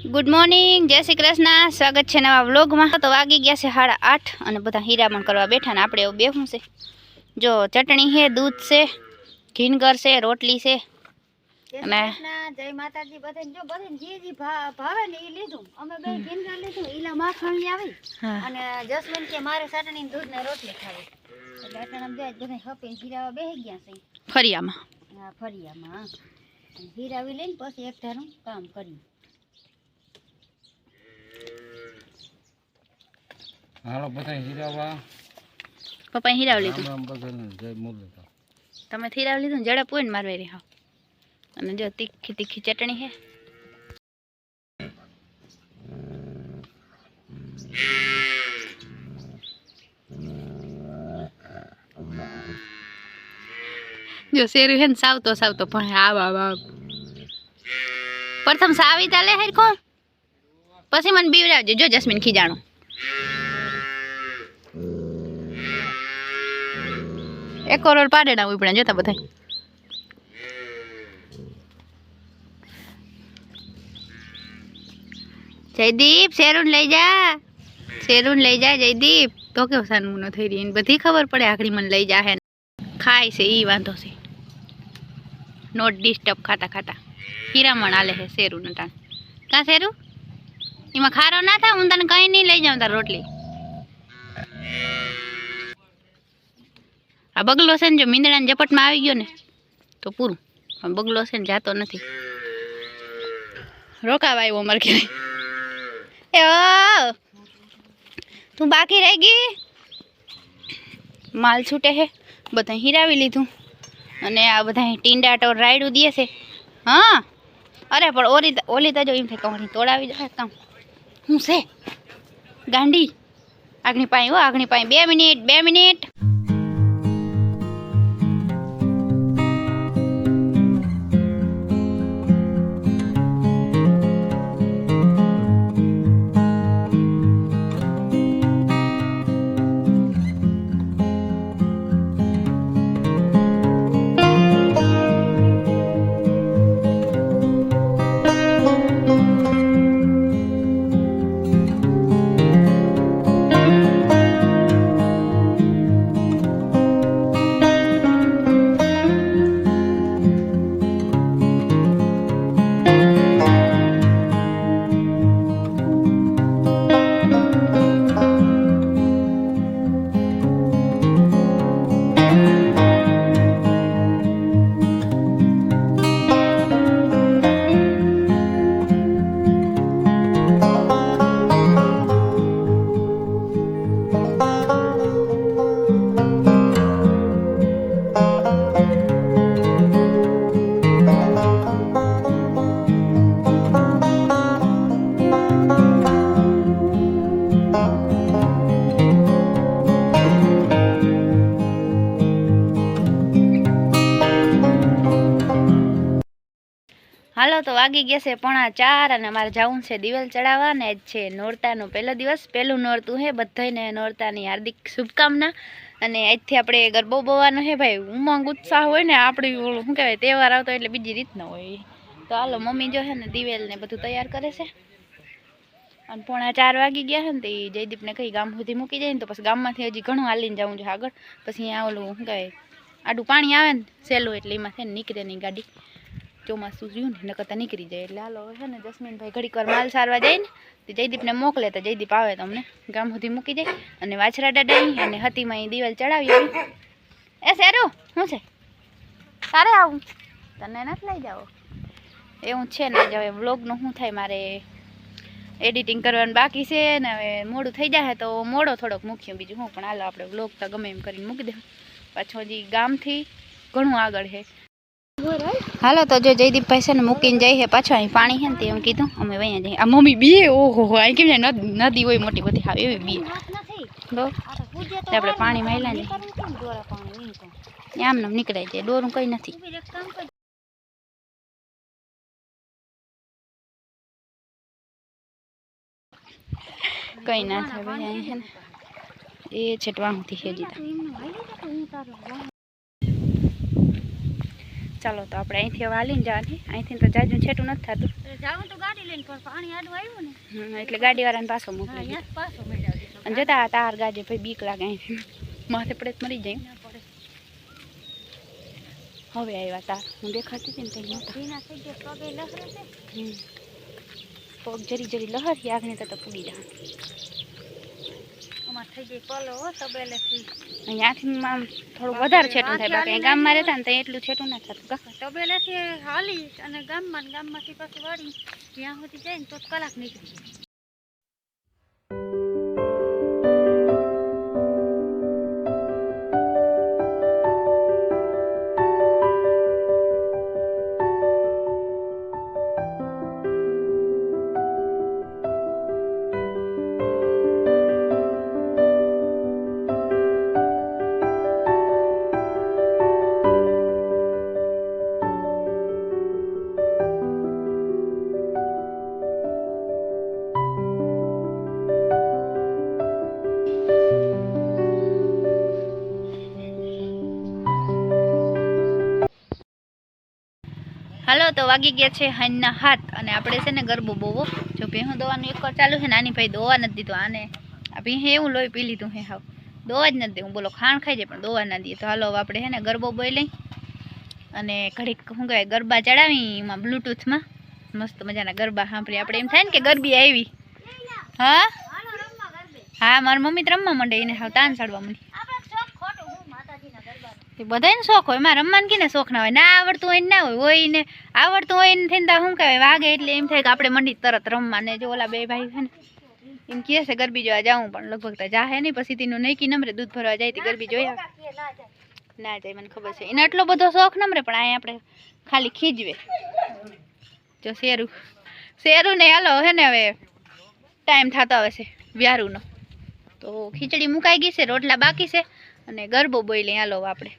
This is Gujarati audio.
गुड मॉर्निंग, जय श्री कृष्ण। स्वागत है नवा व्लॉग में। तो वागी गया से 8:30 और बधा हीरामण करवा बैठा ने आपणे बेहूं से। जो चटणी है, दूध से, घीनगर से, रोटली से અને જય માતાજી બધાને જો બધાને જે ભાવે ને ઈ લીધું અમે બે ઘીનગર લીધું ઈલા માખણી આવી અને જસમીન કે મારે ચટણી દૂધ ને રોટલી ખાવી એટલે અટાણે બે બધા હપે હીરાવા બેહી ગયા છે ફરિયામાં। હા ફરિયામાં હીરાવી લઈને પછી એક ધારું કામ કરી। હાલો બધા હીરાવા પપ્પા હીરાવ લીધું આમ બધાને જય મુરલીધર તમે હીરાવ લીધું જડા પોઈન મારવાઈ રહ્યા અને જો તીખી તીખી ચટણી है। जो शेरू है सावतो सावतो पण आव आव आव प्रथम सावी ताले है को પછી મને બીવરાવજો જો જસ્મીન ખીજાણો एक करोड़ पाडेડા ઉપડા જોતા બધા। जयदीप शेरून लई जा जयदीप तो के सानमुनो થઈ રહી બધી ખબર પડે આખડી મને લઈ જા હે ખાય છે ઈ વાંધો છે नोट डिस्टर्ब खाता खाता हीरामण आले है शेरू नटान का शेरू इमा खारो ना था उन तने कहीं नहीं लई जाऊं तार रोटली आ बगलो से जो मींदड़ा झपट में आई गयो ने तो पूरू बगलो से जातो नहीं रोकावा आव्यो मर के ए ओ तू बाकी रहेगी माल छूटे है बधा हीरावी लीधुं अने आ बधा टींडा तो रायडू दिए से। हाँ अरे पर ओली तो जो एम थे कहानी तोड़ावी जाए काम हूँ से गांडी आगनी पाई हो आगनी पाई 2 मिनिट हालो तो वागी गया से 4:15 અને મારે જાવું છે દિવેલ ચડાવવા ને જ છે નોરતાનો પહેલો દિવસ પહેલું નોરતું હે બધાયને નોરતાની હાર્દિક શુભકામના અને આજથી આપણે ગરબો બોવાનો હે ભાઈ ઉમંગ ઉત્સાહ હોય ને આપણી ઓલું શું કહેવાય તહેવાર આવતો એટલે બીજી રીત ન હોય તો હાલો મમ્મી જો હે ને દિવેલ ને બધું તૈયાર કરે છે અને 4:15 વાગી ગયા હે ને તો જયદીપને કઈ ગામ સુધી મૂકી જાય ને તો પછી ગામમાંથી હજી ઘણું હાલીને જવું છે આગળ પછી અહીંયા ઓલું શું કહેવાય આડું પાણી આવે ને સેલું એટલે એમાં છે ને નીકળે નહીં ગાડી ચોમાસું રહ્યું ને નકર નીકળી જાય એટલે હાલો છે ને જસ્મીનભાઈ ઘડીક વાર માલ સારવા જાય ને તો જયદીપને મોકલે તો જયદીપ આવે તો અમને ગામ સુધી મૂકી જાય અને વાછરા દાદાઈ અને હતીમાં દિવાલ ચડાવી એ શેરું શું છે તારે આવું તને નથી લઈ જાઓ એવું છે ને જ હવે વ્લોગનું શું થાય મારે એડિટિંગ કરવાનું બાકી છે ને હવે મોડું થઈ જાય તો મોડો થોડોક મૂક્યો બીજું હું પણ હાલો આપણે વ્લોગ તો ગમે એમ કરીને મૂકી દે પાછું હજી ગામથી ઘણું આગળ છે। हालो तो जो जयदीप भाई से मूकीने जाए पाछो अहीं पाणी है ने एम कीधुं अमे वहींया जाए आ मम्मी बीए ओहो अहीं केम नदी होय मोटी बधी हाव एवी बीए तो आपणे पाणी मायला ने आम नाम निकळाई जाए दोरू कई नथी कई ना थाय भाई अहीं है ने ए छटवांग थी है जीता ચાલો તો આપણે અહીંથી હવે હાલીને જવાની. અહીંથી તો જાજુ છેટું નથી થતું. જાઉં તો ગાડી લઈને પણ પાણી આડું આવ્યું ને એટલે ગાડીવાળાને પાછો હા મોકલી દીધો. અહીંયા પાછો મેળવી દીધો. અને જતા તાર ગાડી ભાઈ બીક લાગે અહીંથી માથે પડે તો મરી જાય. ના પડે. હવે આવ્યા તાર હું દેખાતી હતી ને કંઈ નહોતા. ભીના થઈ ગયા પગે લહરે છે. પગ જરી જરી લહરી આગળ તો પૂરી જાય. અમાર થઈ ગઈ પલો હો તબેલેથી. અહીંયાથી આમ થોડું વધારે છેટું થાય. બાકી ગામમાં રહેતા ને તો એટલું છેટું ના થતું. તબેલેથી હાલી અને ગામમાંથી પાછું વાળી જ્યાં સુધી જાય ને તો કલાક નીકળી જાય. હાલો તો વાગી ગયા છે હાંજના 7 અને આપણે છે ને ગરબો બોવો જો ભેહું દોવાનું એક વાર ચાલુ છે ને આની ભાઈ દોવા નથી દીધો. આને આ ભીહે એવું લોહી પી લીધું હે હાવ દોવા જ નથી દેવું. બોલો ખાણ ખાઈ જાય પણ દોવા ના દઈએ. તો હાલો હવે આપણે છે ને ગરબો બોઈ લઈ અને ઘડીક શું કહેવાય ગરબા ચડાવી એમાં બ્લૂટૂથમાં મસ્ત મજાના ગરબા સાંભળીએ. આપણે એમ થાય ને કે ગરબી આવી. હા હા મારી મમ્મી તો રમવા માંડે એને હાવ તાન ચડવા માંડી. બધાને શોખ હોય. એમાં રમવાનું કીને શોખ ના હોય. ના આવડતું હોય ને ના હોય ને આવડતું હોય ને થઈને શું કહેવાય વાગે એટલે એમ થાય કે આપણે મંડી તરત રમવા. ને જો ઓલા બે ભાઈ છે ને એમ કહે છે ગરબી જોવા જાઉં પણ લગભગ તો જાહે નહીં. પછી તેનું નૈકી નમરે દૂધ ભરવા જાય તે ગરબી જોયા ના જાય મને ખબર છે. એને એટલો બધો શોખ નમરે પણ અહીંયા આપણે ખાલી ખીજવે. જો શેરું ને હાલો હે ને હવે ટાઈમ થતો આવે છે વ્યારુનો તો ખીચડી મુકાઈ ગઈ છે રોટલા બાકી છે અને ગરબો બોઈ લઈ હાલો આપણે.